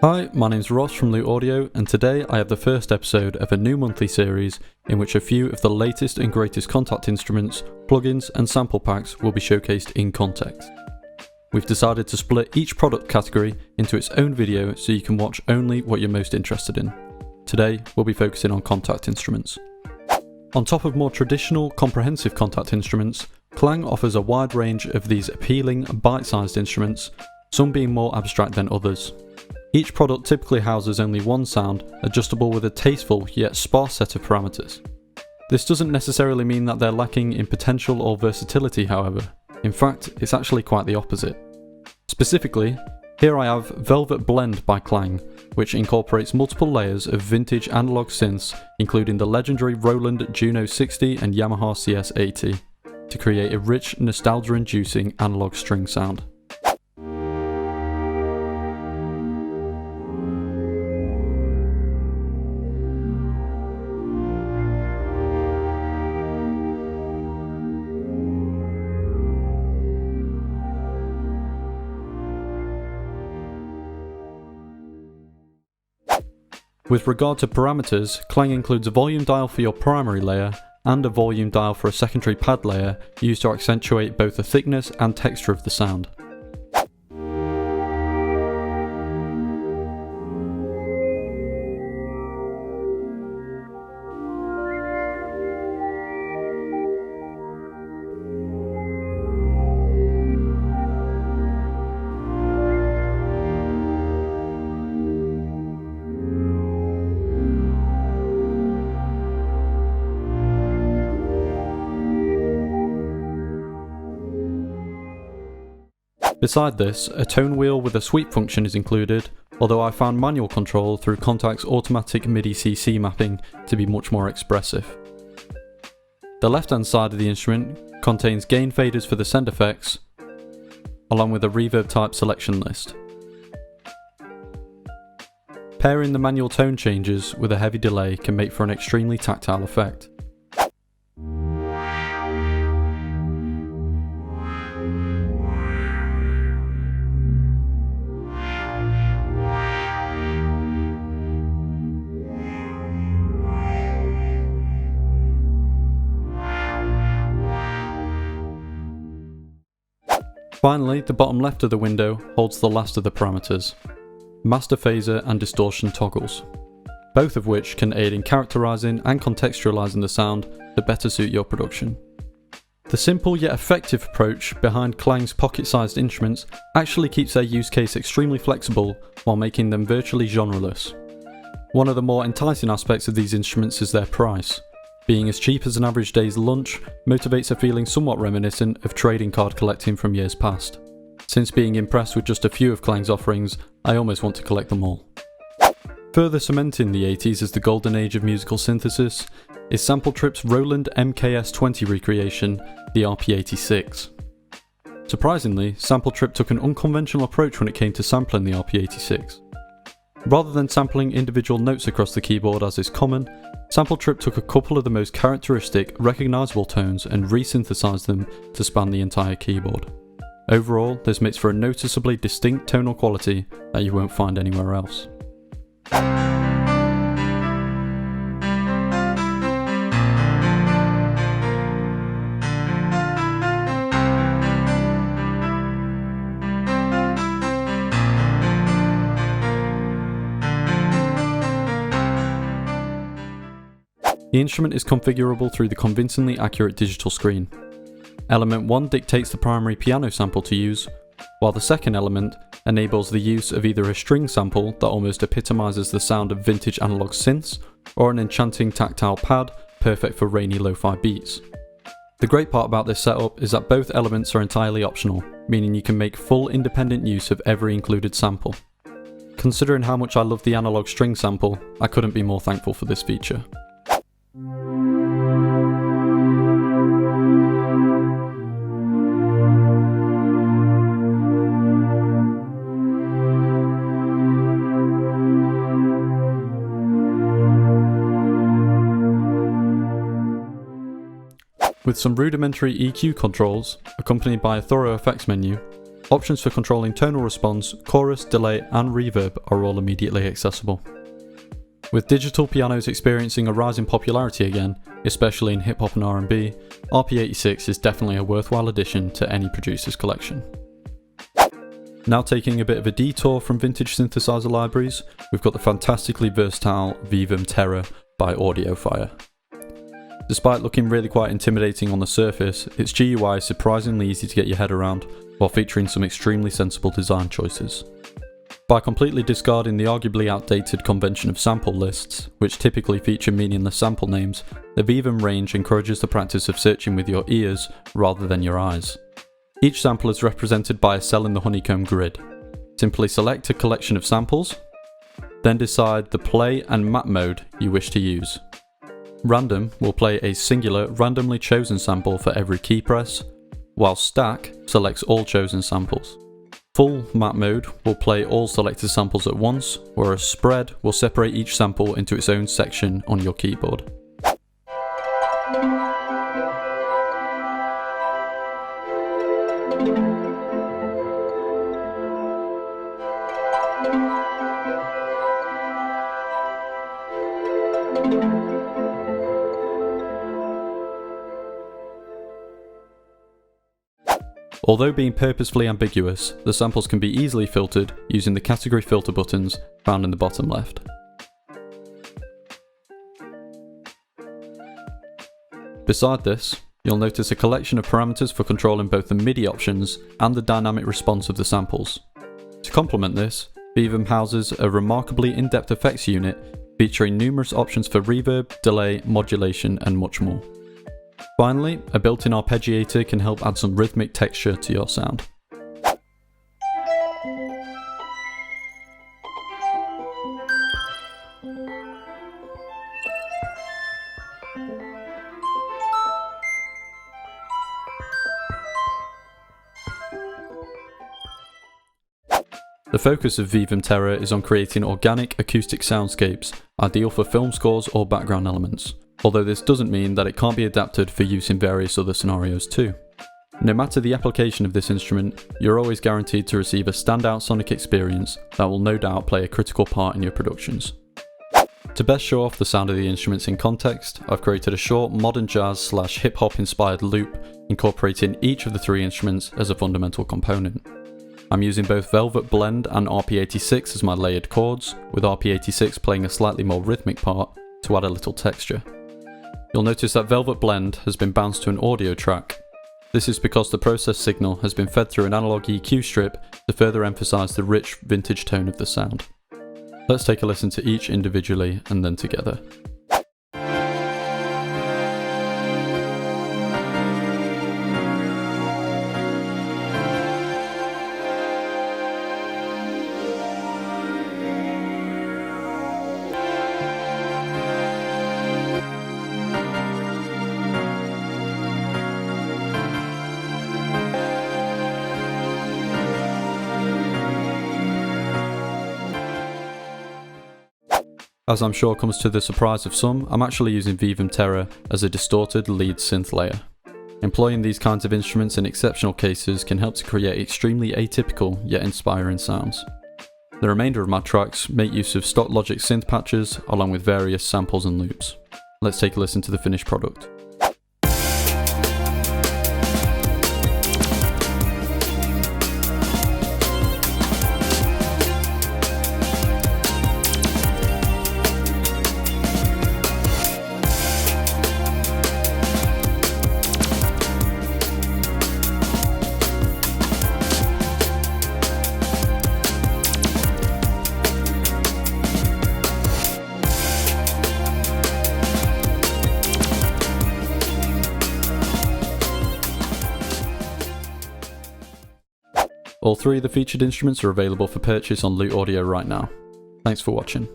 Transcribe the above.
Hi, my name's Ross from Loot Audio, and today I have the first episode of a new monthly series in which a few of the latest and greatest Kontakt instruments, plugins and sample packs will be showcased in Kontakt. We've decided to split each product category into its own video so you can watch only what you're most interested in. Today we'll be focusing on Kontakt instruments. On top of more traditional, comprehensive Kontakt instruments, Klang offers a wide range of these appealing, bite-sized instruments, some being more abstract than others. Each product typically houses only one sound, adjustable with a tasteful yet sparse set of parameters. This doesn't necessarily mean that they're lacking in potential or versatility, however. In fact, it's actually quite the opposite. Specifically, here I have Velvet Blend by Klang, which incorporates multiple layers of vintage analog synths, including the legendary Roland Juno 60 and Yamaha CS-60, to create a rich, nostalgia-inducing analog string sound. With regard to parameters, Klang includes a volume dial for your primary layer and a volume dial for a secondary pad layer used to accentuate both the thickness and texture of the sound. Beside this, a tone wheel with a sweep function is included, although I found manual control through Kontakt's automatic MIDI CC mapping to be much more expressive. The left-hand side of the instrument contains gain faders for the send effects, along with a reverb type selection list. Pairing the manual tone changes with a heavy delay can make for an extremely tactile effect. Finally, the bottom left of the window holds the last of the parameters, master phaser and distortion toggles, both of which can aid in characterizing and contextualizing the sound to better suit your production. The simple yet effective approach behind Klang's pocket-sized instruments actually keeps their use case extremely flexible while making them virtually genreless. One of the more enticing aspects of these instruments is their price. Being as cheap as an average day's lunch motivates a feeling somewhat reminiscent of trading card collecting from years past. Since being impressed with just a few of Klang's offerings, I almost want to collect them all. Further cementing the 80s as the golden age of musical synthesis is Sampletrip's Roland MKS-20 recreation, the RP86. Surprisingly, Sampletrip took an unconventional approach when it came to sampling the RP86. Rather than sampling individual notes across the keyboard as is common, Sampletrip took a couple of the most characteristic, recognisable tones and re-synthesized them to span the entire keyboard. Overall, this makes for a noticeably distinct tonal quality that you won't find anywhere else. The instrument is configurable through the convincingly accurate digital screen. Element 1 dictates the primary piano sample to use, while the second element enables the use of either a string sample that almost epitomizes the sound of vintage analog synths, or an enchanting tactile pad perfect for rainy lo-fi beats. The great part about this setup is that both elements are entirely optional, meaning you can make full independent use of every included sample. Considering how much I love the analog string sample, I couldn't be more thankful for this feature. With some rudimentary EQ controls, accompanied by a thorough effects menu, Options for controlling tonal response, chorus, delay and reverb are all immediately accessible. With digital pianos experiencing a rise in popularity again, especially in hip hop and R&B, RP86 is definitely a worthwhile addition to any producer's collection. Now taking a bit of a detour from vintage synthesizer libraries, we've got the fantastically versatile Veevum Terra by Audiofire. Despite looking really quite intimidating on the surface, its GUI is surprisingly easy to get your head around, while featuring some extremely sensible design choices. By completely discarding the arguably outdated convention of sample lists, which typically feature meaningless sample names, the Veevum range encourages the practice of searching with your ears rather than your eyes. Each sample is represented by a cell in the honeycomb grid. Simply select a collection of samples, then decide the play and map mode you wish to use. Random will play a singular, randomly chosen sample for every key press, while Stack selects all chosen samples. Full map mode will play all selected samples at once, whereas Spread will separate each sample into its own section on your keyboard. Although being purposefully ambiguous, the samples can be easily filtered using the category filter buttons found in the bottom left. Beside this, you'll notice a collection of parameters for controlling both the MIDI options and the dynamic response of the samples. To complement this, Veevum houses a remarkably in-depth effects unit featuring numerous options for reverb, delay, modulation and much more. Finally, a built-in arpeggiator can help add some rhythmic texture to your sound. The focus of Veevum Terra is on creating organic acoustic soundscapes, ideal for film scores or background elements, although this doesn't mean that it can't be adapted for use in various other scenarios too. No matter the application of this instrument, you're always guaranteed to receive a standout sonic experience that will no doubt play a critical part in your productions. To best show off the sound of the instruments in context, I've created a short modern jazz / hip hop inspired loop incorporating each of the three instruments as a fundamental component. I'm using both Velvet Blend and RP86 as my layered chords, with RP86 playing a slightly more rhythmic part to add a little texture. You'll notice that Velvet Blend has been bounced to an audio track. This is because the process signal has been fed through an analog EQ strip to further emphasise the rich vintage tone of the sound. Let's take a listen to each individually and then together. As I'm sure comes to the surprise of some, I'm actually using Veevum Terra as a distorted lead synth layer. Employing these kinds of instruments in exceptional cases can help to create extremely atypical yet inspiring sounds. The remainder of my tracks make use of stock Logic synth patches along with various samples and loops. Let's take a listen to the finished product. All three of the featured instruments are available for purchase on Loot Audio right now. Thanks for watching.